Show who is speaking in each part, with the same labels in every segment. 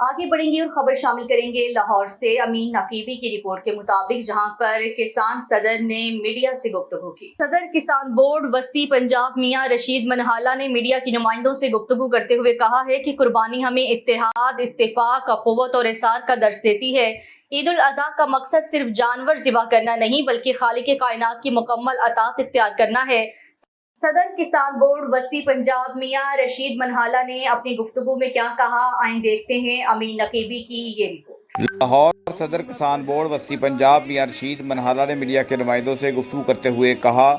Speaker 1: आगे बढ़ेंगे और खबर शामिल करेंगे लाहौर से। अमीन नकीबी की रिपोर्ट के मुताबिक जहां पर किसान सदर ने मीडिया से गुफ्तगू की। सदर किसान बोर्ड वस्ती पंजाब मियां रशीद मनहाला ने मीडिया की नुमाइंदों से गुफ्तगू करते हुए कहा है कि कुर्बानी हमें इत्तेहाद, इत्तेफाक, अखुवत और इसार का दर्स देती है। ईद उल अज़हा का मकसद सिर्फ जानवर ज़िबा करना नहीं बल्कि खालिक कायनात की मुकम्मल अतात इख्तियार करना है। सदर किसान बोर्ड वस्ती पंजाब मियां रशीद मनहाला ने अपनी गुफ्तगू में क्या कहा, आइए देखते हैं अमीन नकीबी की ये रिपोर्ट।
Speaker 2: लाहौर सदर किसान बोर्ड वस्ती पंजाब मियां रशीद मनहाला ने मीडिया के नुमाइंदों से गुफ्तगू करते हुए कहा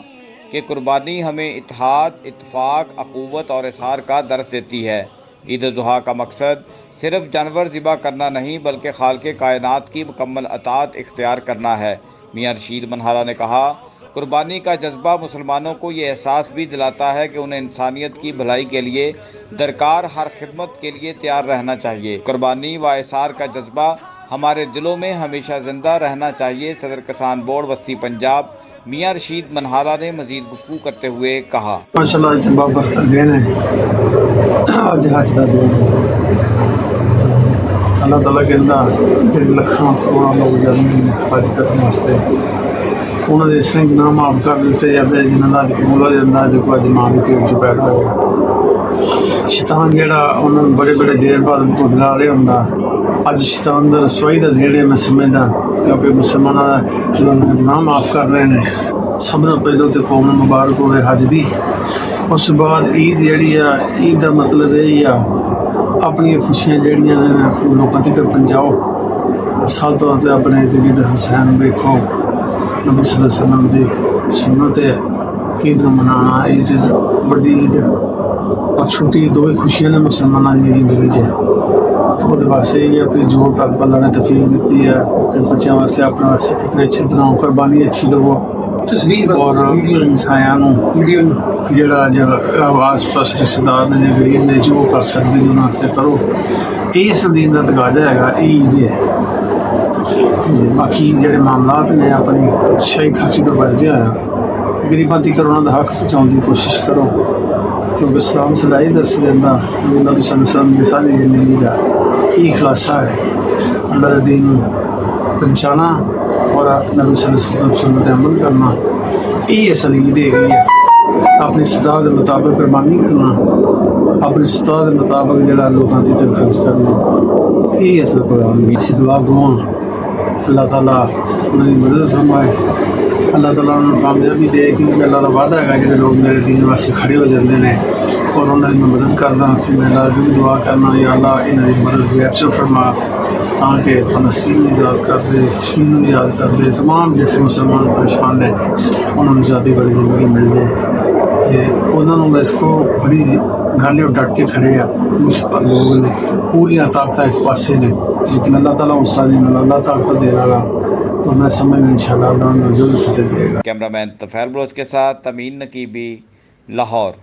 Speaker 2: कि कुर्बानी हमें इत्तेहाद, इत्तफाक, अखुवत और इसार का दर्स देती है। ईद उल अज़हा का मकसद सिर्फ जानवर ज़िबा करना नहीं बल्कि खालिक़े कायनात की मुकम्मल अतात इख्तियार करना है। मियां रशीद मनहाला ने कहा, कुर्बानी का जज्बा मुसलमानों को ये एहसास भी दिलाता है कि उन्हें इंसानियत की भलाई के लिए दरकार हर खिदमत के लिए तैयार रहना चाहिए। कुर्बानी व इसार का जज्बा हमारे दिलों में हमेशा जिंदा रहना चाहिए। सदर किसान बोर्ड वस्ती पंजाब मियां रशीद मनहाला ने मजीद गुफ्तगू करते हुए कहा,
Speaker 3: अल्लाह ताला कहता लखां करोड़ां लोग जाते हैं हज करने वास्ते, उन्होंने इस तरह गुनाह माफ कर दिते जाते जिन्हों का कबूल हो जाता जो अज मां के पेट च पैदा हो। शैतान जिहड़ा उन्होंने बड़े बड़े देर बाद भुगता रहा होंदा, अज शैतान का रसवाई का दिन है मैं समझदा, क्योंकि मुसलमानों का गुनाह माफ कर रहे हैं। सब तो पहले तो कौम मुबारक हो हज की। उस बाद ईद जी ईद का मतलब यही आ अपनी खुशियां जड़ियां लोगों तक पहुँचाओ। मिसाल तौर पर अपने जगीद हुसैन देखो, नबी सल्लल्लाहु अलैहि वसल्लम की सुन्नत है ईद मनाना। ईद बड़ी ईद और छोटी दो ही खुशियां ने मुसलमानों की मिली है। तो वो वास्ते ये है कि जो तक अल्लाह ने तकलीफ दी है बच्चों वास्ते अपने वास्ते फिक्र अच्छी बनाओ, कुर्बानी अच्छी दवो और इंसानों जो आस पास रिश्तेदार ने गरीब ने जो कर सकते उन्होंने करो। ये इस दीन का तकाजा है, ईद है। बाकी जो मामलात ने अपनी शाही खर्ची तो बढ़ गया है, गरीबों तक उन्होंने हक पहुँचाने की कोशिश करो, क्योंकि इस्लाम सलाई दस देना नबी सल्लल्लाहु अलैहि वसल्लम की सारी जिंदगी का यही खुलासा है, अल्लाह का दीन पहुँचाना और नबी सल्लल्लाहु अलैहि वसल्लम पर अमल करना। यही असल ईद है। अपनी इस्तात के मुताबिक कुर्बानी करना, अपनी इस्तात के मुताबिक जो लोगों तक खर्च करना, यही असल कुर्बानी। दुआ दुआ अल्लाह ताला उन्होंने मदद फरमाए, अल्लाह ताला उन्होंने कामयाबी दे, क्योंकि अल्लाह का वादा है जो लोग मेरे दीन वास्ते खड़े हो जाते हैं और उन्होंने मैं मदद करना कि मैं अल्लाह जो भी दुआ करना या अल्लाह इन्होंने मदद गैर से फरमा ताकि फलस्तीन में याद कर दे, कश्मीर में याद कर दे, तमाम जैसे मुसलमान परेशान हैं उन्होंने ज़्यादा बड़ी जिंदगी मिल जाए। उन्होंने इसको बड़ी गल डट के खड़े आ लोग ने पूरी ताकत एक पासे ने, लेकिन अल्लाह ताला हौसला देने अल्लाह ताकत दे रहा तो मैं समझ में इंशाअल्लाह जरूर फतेह देगा।
Speaker 2: कैमरामैन तफैल बलोच के साथ अमीन नकीबी, लाहौर।